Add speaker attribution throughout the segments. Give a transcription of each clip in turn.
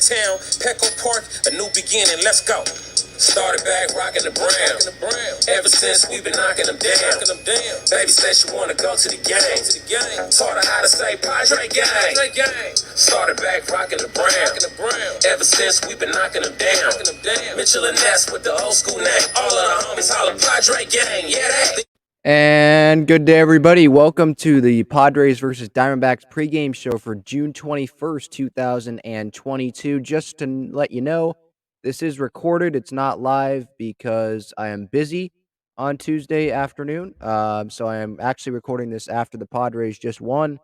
Speaker 1: H-Town, Petco Park, a new beginning, let's go. Started back rocking the brown. Ever since we've been knocking them down. Baby said she wanna go to the game. Taught her how to say Padres gang. Started back rocking the brown. Ever since we've been knocking them down. Mitchell and Ness with the old school name. All of the homies holler Padre gang. Yeah, they.
Speaker 2: And good day, everybody. Welcome to the Padres versus Diamondbacks pregame show for June 21st, 2022. Just to let you know, this is recorded. It's not live because I am busy on Tuesday afternoon. So I am actually recording this after the Padres just won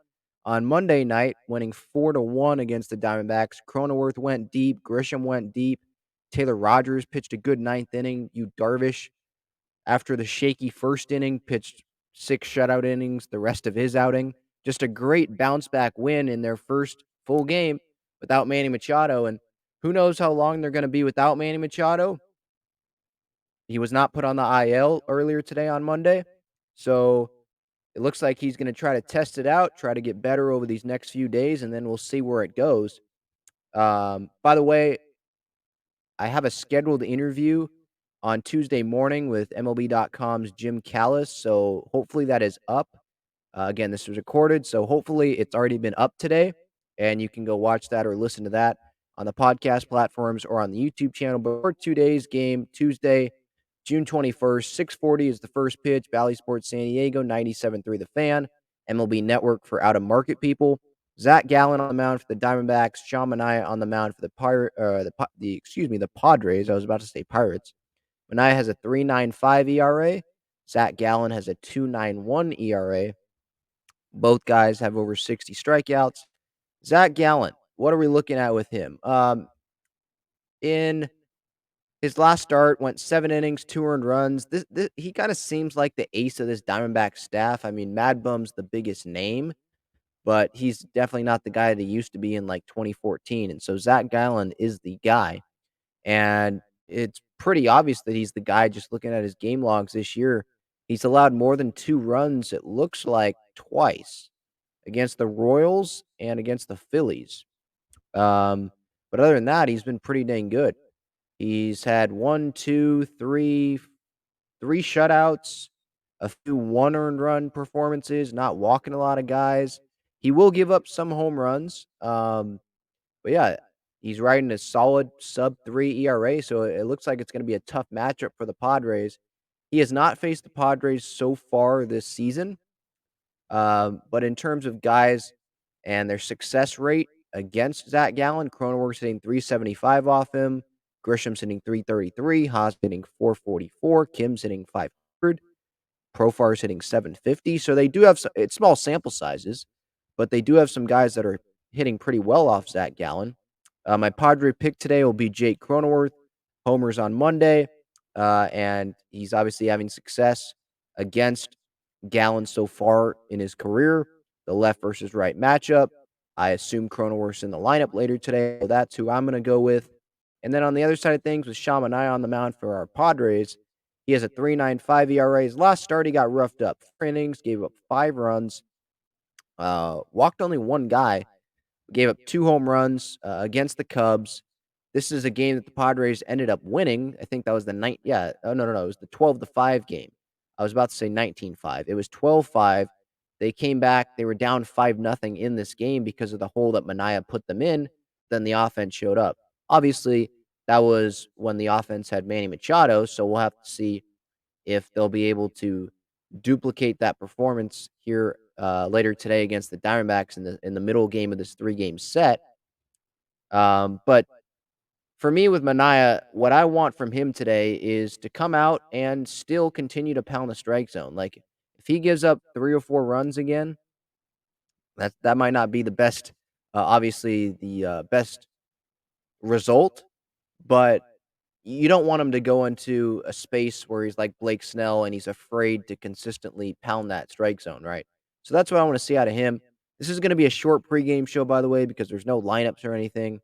Speaker 2: on Monday night, winning 4-1 against the Diamondbacks. Cronenworth went deep. Grisham went deep. Taylor Rogers pitched a good ninth inning. Yu Darvish, after the shaky first inning, pitched 6 shutout innings the rest of his outing. Just a great bounce-back win in their first full game without Manny Machado, and who knows how long they're going to be without Manny Machado. He was not put on the IL earlier today on Monday, so it looks like he's going to try to test it out, try to get better over these next few days, and then we'll see where it goes. By the way, I have a scheduled interview on Tuesday morning with MLB.com's Jim Callis, so hopefully that is up. Again, this was recorded, so hopefully it's already been up today, and you can go watch that or listen to that on the podcast platforms or on the YouTube channel. But for today's game, Tuesday, June 21st, 6:40 is the first pitch. Valley Sports San Diego, 97.3 The Fan, MLB Network for out-of-market people. Zach Gallen on the mound for the Diamondbacks. Sean Manaea on the mound for the Padres. I was about to say Pirates. Manaea has a 3.95 ERA. Zach Gallen has a 2.91 ERA. Both guys have over 60 strikeouts. Zach Gallen, what are we looking at with him? In his last start, went 7 innings, 2 earned runs. He kind of seems like the ace of this Diamondback staff. I mean, Mad Bum's the biggest name, but he's definitely not the guy that he used to be in like 2014. And so Zach Gallen is the guy. And it's pretty obvious that he's the guy just looking at his game logs this year. He's allowed more than 2 runs, it looks like, twice against the Royals and against the Phillies. But other than that, he's been pretty dang good. He's had 3 shutouts, a few 1 earned run performances, not walking a lot of guys. He will give up some home runs. But yeah, he's riding a solid sub-3 ERA, so it looks like it's going to be a tough matchup for the Padres. He has not faced the Padres so far this season. But in terms of guys and their success rate against Zach Gallen, Cronenworth's hitting 375 off him. Grisham's hitting 333. Haas hitting 444. Kim's hitting 500. Profar's hitting 750. So they do have it's small sample sizes, but they do have some guys that are hitting pretty well off Zach Gallen. My Padre pick today will be Jake Cronenworth. Homers on Monday, and he's obviously having success against Gallen so far in his career. The left versus right matchup. I assume Cronenworth's in the lineup later today. So that's who I'm going to go with. And then on the other side of things, with Sean Manaea on the mound for our Padres, he has a 3.95 ERA. His last start, he got roughed up. 4 innings, gave up 5 runs, walked only 1 guy, gave up 2 home runs against the Cubs. This is a game that the Padres ended up winning. I think that was the night. Yeah. Oh, no. It was the 12-5 game. I was about to say 19-5. It was 12-5. They came back. They were down 5-0 in this game because of the hole that Manaea put them in. Then the offense showed up. Obviously, that was when the offense had Manny Machado. So we'll have to see if they'll be able to duplicate that performance here later today against the Diamondbacks in the middle game of this 3-game set. But for me with Manaea, what I want from him today is to come out and still continue to pound the strike zone. Like, if he gives up 3 or 4 runs again, that might not be the best, obviously the best result, but you don't want him to go into a space where he's like Blake Snell and he's afraid to consistently pound that strike zone, right? So that's what I want to see out of him. This is going to be a short pregame show, by the way, because there's no lineups or anything.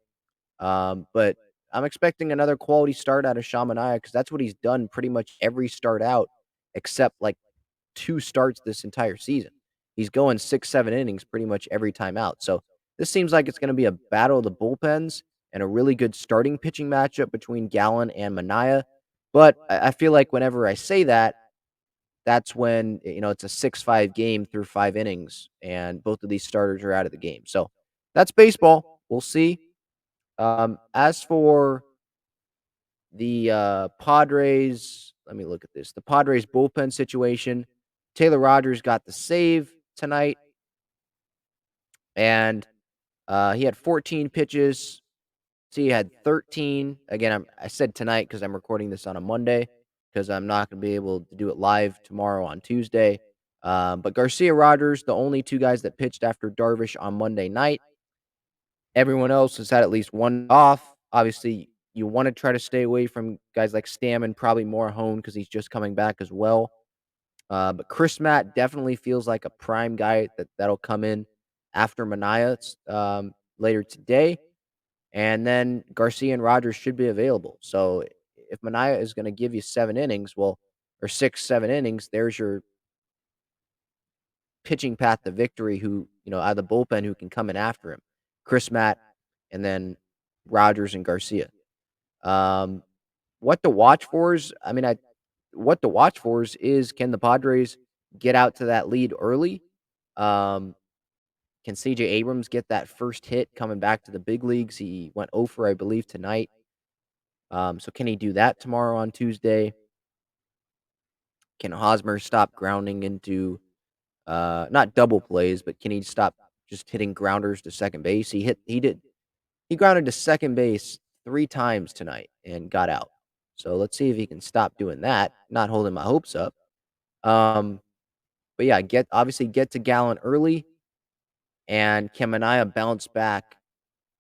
Speaker 2: But I'm expecting another quality start out of Sean Manaea because that's what he's done pretty much every start out except like 2 starts this entire season. He's going 6, 7 innings pretty much every time out. So this seems like it's going to be a battle of the bullpens. and a really good starting pitching matchup between Gallen and Manaea. But I feel like whenever I say that, that's when, it's a 6-5 game through 5 innings, and both of these starters are out of the game. So that's baseball. We'll see. As for the Padres, let me look at this. The Padres bullpen situation. Taylor Rogers got the save tonight, and he had 14 pitches. So he had 13. Again, I said tonight because I'm recording this on a Monday because I'm not going to be able to do it live tomorrow on Tuesday. But Garcia, Rogers, the only two guys that pitched after Darvish on Monday night. Everyone else has had at least one off. Obviously, you want to try to stay away from guys like Stammen, probably more Hone because he's just coming back as well. But Chris Matt definitely feels like a prime guy that'll come in after Manaea later today. And then Garcia and Rogers should be available. So if Manaea is going to give you 7 innings, or 6, 7 innings, there's your pitching path to victory out of the bullpen who can come in after him. Chris Matt and then Rogers and Garcia. Um, what to watch for is, what to watch for is can the Padres get out to that lead early? Um, can CJ Abrams get that first hit coming back to the big leagues? He went 0 for, I believe, tonight. So can he do that tomorrow on Tuesday? Can Hosmer stop grounding into not double plays, but can he stop just hitting grounders to second base? He grounded to second base 3 times tonight and got out. So let's see if he can stop doing that. Not holding my hopes up. But yeah, get to Gallen early, and can Manaea bounce back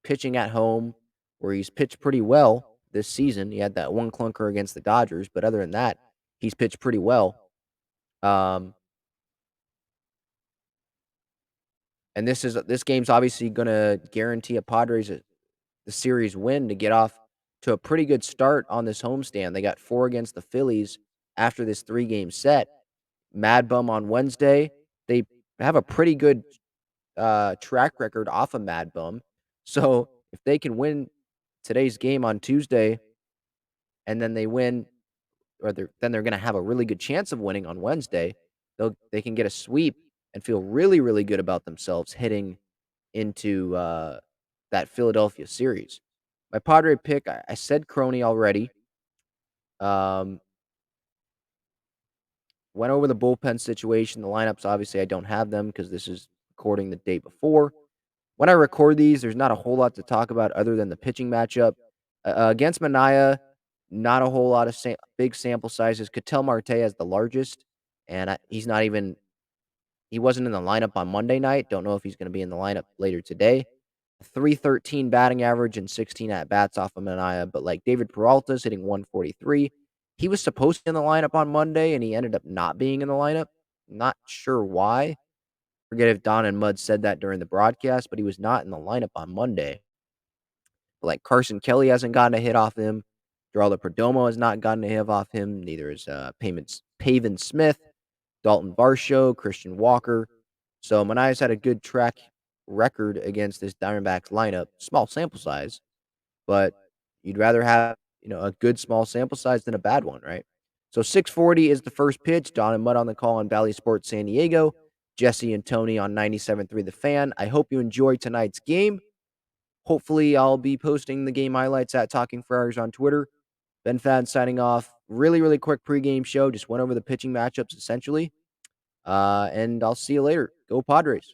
Speaker 2: pitching at home where he's pitched pretty well this season. He had that one clunker against the Dodgers, but other than that, he's pitched pretty well. Um, and this game's obviously going to guarantee a Padres the series win to get off to a pretty good start on this homestand. They got 4 against the Phillies after this 3-game set. Mad Bum on Wednesday. They have a pretty good track record off of Mad Bum. So if they can win today's game on Tuesday and then they win, then they're going to have a really good chance of winning on Wednesday. They can get a sweep and feel really, really good about themselves heading into that Philadelphia series. My Padre pick, I said Crony already. Went over the bullpen situation. The lineups, obviously, I don't have them because this is recording the day before. When I record these, there's not a whole lot to talk about other than the pitching matchup. Against Manaea, not a whole lot of big sample sizes. Ketel Marte has the largest, and he wasn't in the lineup on Monday night. Don't know if he's going to be in the lineup later today. 313 batting average and 16 at-bats off of Manaea, but like David Peralta's hitting 143. He was supposed to be in the lineup on Monday, and he ended up not being in the lineup. Not sure why. Forget if Don and Mud said that during the broadcast, but he was not in the lineup on Monday. But like Carson Kelly hasn't gotten a hit off him. Geraldo Perdomo has not gotten a hit off him. Neither is Pavin Smith, Dalton Varsho, Christian Walker. So Manaea's had a good track record against this Diamondbacks lineup. Small sample size, but you'd rather have a good small sample size than a bad one, right? So 6:40 is the first pitch. Don and Mud on the call on Valley Sports San Diego. Jesse and Tony on 97.3 The Fan. I hope you enjoyed tonight's game. Hopefully, I'll be posting the game highlights at Talking Friars on Twitter. Ben Fad signing off. Really, really quick pregame show. Just went over the pitching matchups essentially. And I'll see you later. Go Padres.